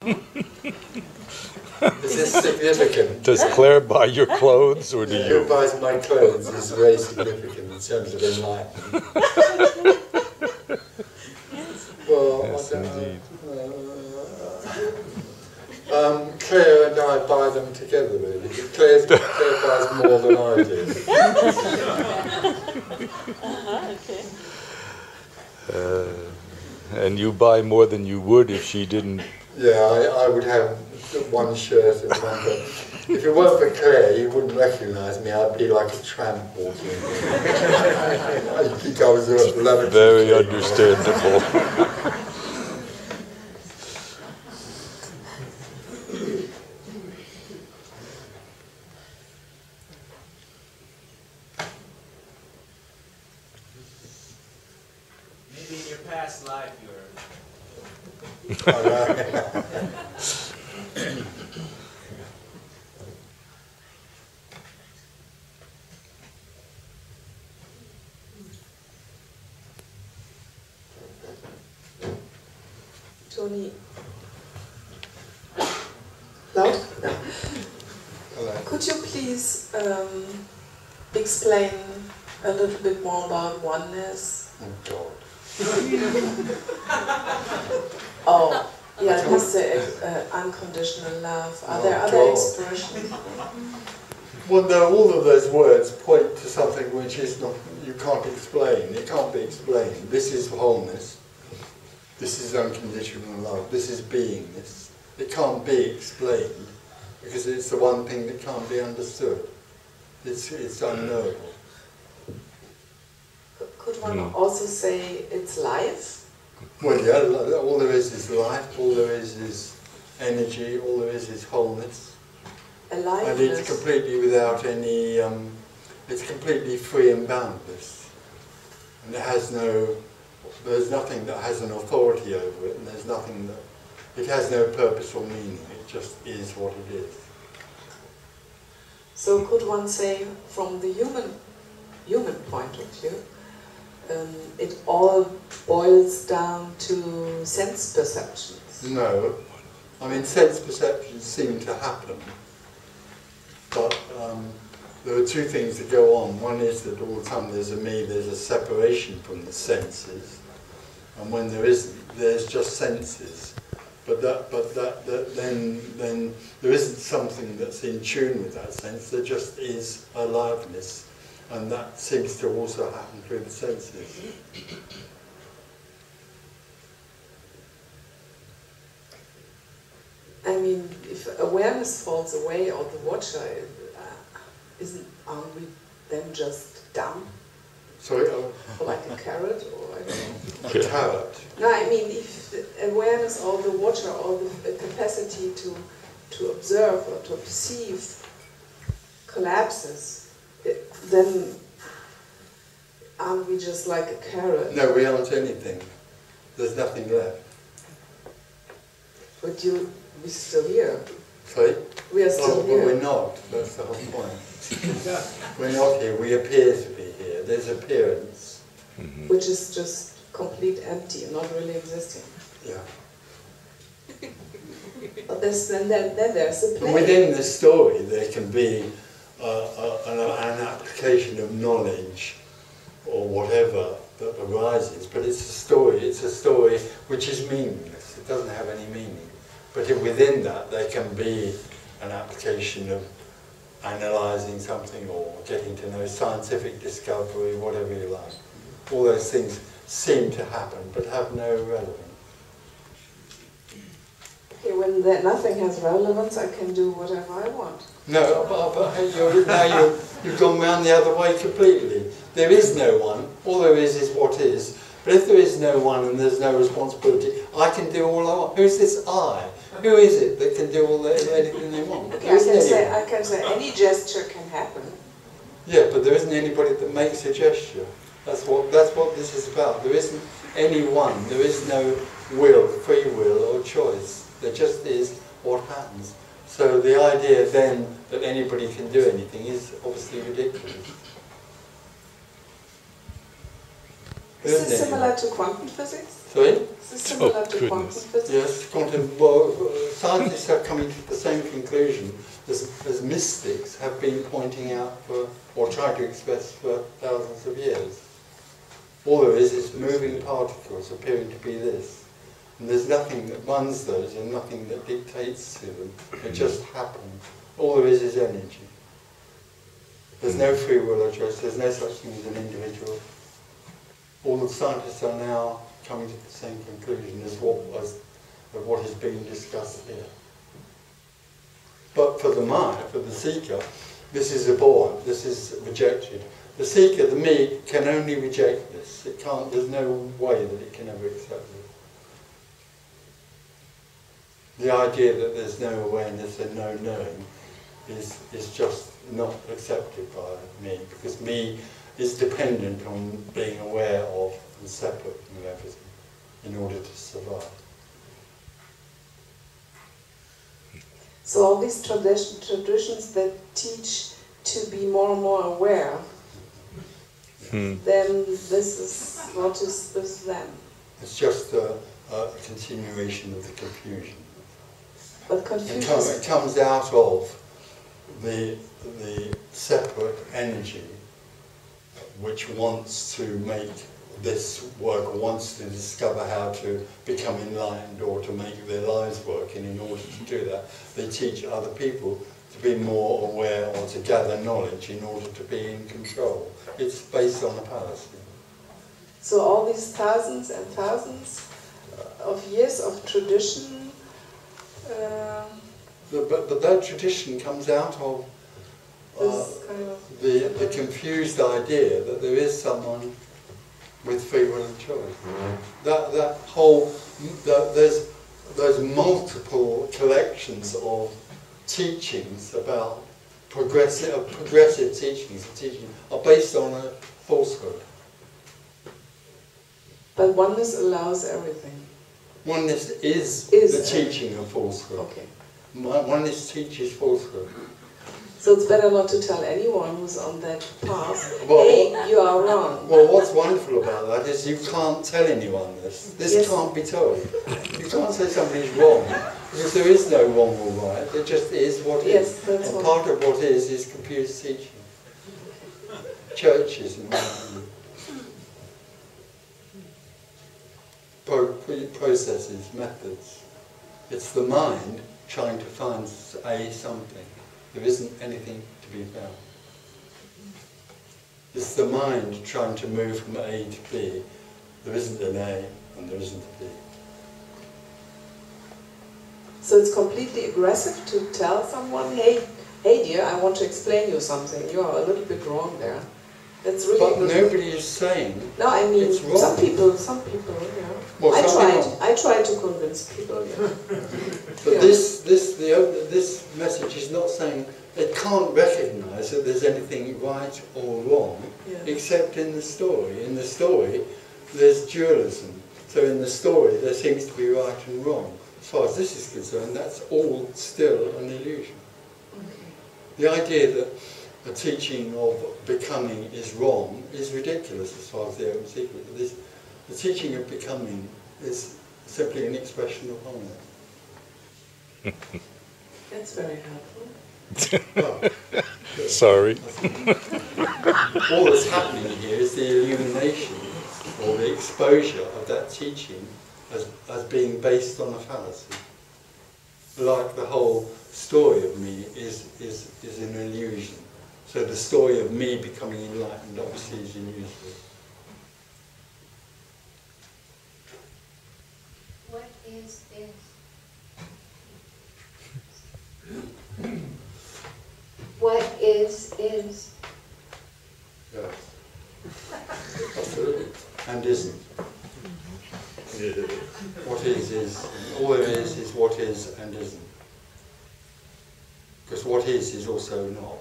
Is this significant? Does Claire buy your clothes, or do you? Who buys my clothes is very significant in terms of enlightenment. Well, Yes, indeed. Claire and I buy them together, really. Claire buys more than I do. Okay. And you buy more than you would if she didn't. Yeah, I would have one shirt and one belt. If it weren't for Claire, you wouldn't recognise me. I'd be like a tramp walking. I think I was a lavatory. Very understandable. Maybe in your past life you were. Tony. Loud? No. Could you please explain a little bit more about oneness? Oh, God. Oh, yeah, that's the unconditional love. Are there other expressions? Well, no, all of those words point to something which is not, you can't explain. It can't be explained. This is wholeness. This is unconditional love. This is beingness. It can't be explained because it's the one thing that can't be understood. It's unknowable. Could one also say it's life? Well, yeah, all there is life, all there is energy, all there is wholeness. Aliveness. And it's completely without any, it's completely free and boundless. And it has no, there's nothing that has an authority over it, and there's nothing that, it has no purpose or meaning, it just is what it is. So could one say, from the human point of view, it all boils down to sense perceptions? No. I mean, sense perceptions seem to happen. But there are two things that go on. One is that all the time there's a me, there's a separation from the senses. And when there isn't, there's just senses. But then there isn't something that's in tune with that sense. There just is aliveness. And that seems to also happen through the senses. I mean, if awareness falls away, or the watcher, aren't we then just dumb? Sorry? Or like a carrot, or I don't know. A carrot? No, I mean, if the awareness or the watcher or the capacity to observe or to perceive collapses, then aren't we just like a carrot? No, we aren't anything. There's nothing left. But we're still here. Sorry? We are still here. Well, we're not. That's the whole point. We're not here. We appear to be here. There's appearance. Which is just complete empty, not really existing. Yeah. But then there's a play. Within the story, there can be an application of knowledge or whatever that arises, but it's a story which is meaningless. It doesn't have any meaning. But within that, there can be an application of analysing something or getting to know scientific discovery, whatever you like. All those things seem to happen, but have no relevance. Okay, when nothing has relevance, I can do whatever I want. No, but you've gone round the other way completely. There is no one. All there is what is. But if there is no one and there's no responsibility, I can do all I want. Who's this I? Who is it that can do anything they want? Okay, I can say any gesture can happen. Yeah, but there isn't anybody that makes a gesture. That's what this is about. There isn't any one. There is no will, free will or choice. There just is what happens. So the idea then that anybody can do anything is obviously ridiculous. Is this similar to quantum physics? Sorry? Is this similar to quantum goodness. physics? Yes, quantum. Well, scientists have come to the same conclusion as mystics have been pointing out for, or trying to express for thousands of years. All there is moving particles appearing to be this. And there's nothing that runs those and nothing that dictates to them. It just happens. All there is energy. There's no free will or choice. There's no such thing as an individual. All the scientists are now coming to the same conclusion as what is being discussed here. But for the mind, for the seeker, this is abhorrent, this is rejected. The seeker, the me, can only reject this. It can't, there's no way that it can ever accept it. The idea that there's no awareness and no knowing is just not accepted by me, because me is dependent on being aware of and separate from everything in order to survive. So all these traditions that teach to be more and more aware, then this is what is this then? It's just a continuation of the confusion. But confusion. It comes out of the separate energy which wants to make this work, or wants to discover how to become enlightened or to make their lives work, and in order to do that they teach other people to be more aware or to gather knowledge in order to be in control. It's based on a fallacy. So all these thousands and thousands of years of tradition. But that tradition comes out of the confused idea that there is someone with free will and choice. That whole, there's multiple collections of teachings about progressive teachings are based on a falsehood. But oneness allows everything. Oneness is the teaching of falsehood. Okay. Oneness teaches falsehood. So it's better not to tell anyone who's on that path, Well, hey, you are wrong. Well, what's wonderful about that is you can't tell anyone this. This Yes. can't be told. You can't say somebody's wrong, because there is no wrong or right. It just is what Yes, is. that's And what- part of what is confused teaching. Churches and processes, methods. It's the mind trying to find something. There isn't anything to be found. It's the mind trying to move from A to B. There isn't an A and there isn't a B. So it's completely aggressive to tell someone, hey dear, I want to explain you something. You are a little bit wrong there. That's really But aggressive. nobody is saying No, I mean, it's wrong. some people, yeah. Well, I tried to convince people, yeah. But Yeah. this message is not saying it can't recognise that there's anything right or wrong, Yeah. except in the story. In the story, there's dualism. So in the story, there seems to be right and wrong. As far as this is concerned, that's all still an illusion. The idea that the teaching of becoming is wrong is ridiculous as far as the open secret. The teaching of becoming is simply an expression of harmony. That's very helpful. Sorry. All that's happening here is the illumination or the exposure of that teaching as being based on a fallacy. Like the whole story of me is an illusion. So the story of me becoming enlightened obviously is useless. What is this? What is? Yes. Absolutely. And isn't. What is, all there is what is and isn't. Because what is also not.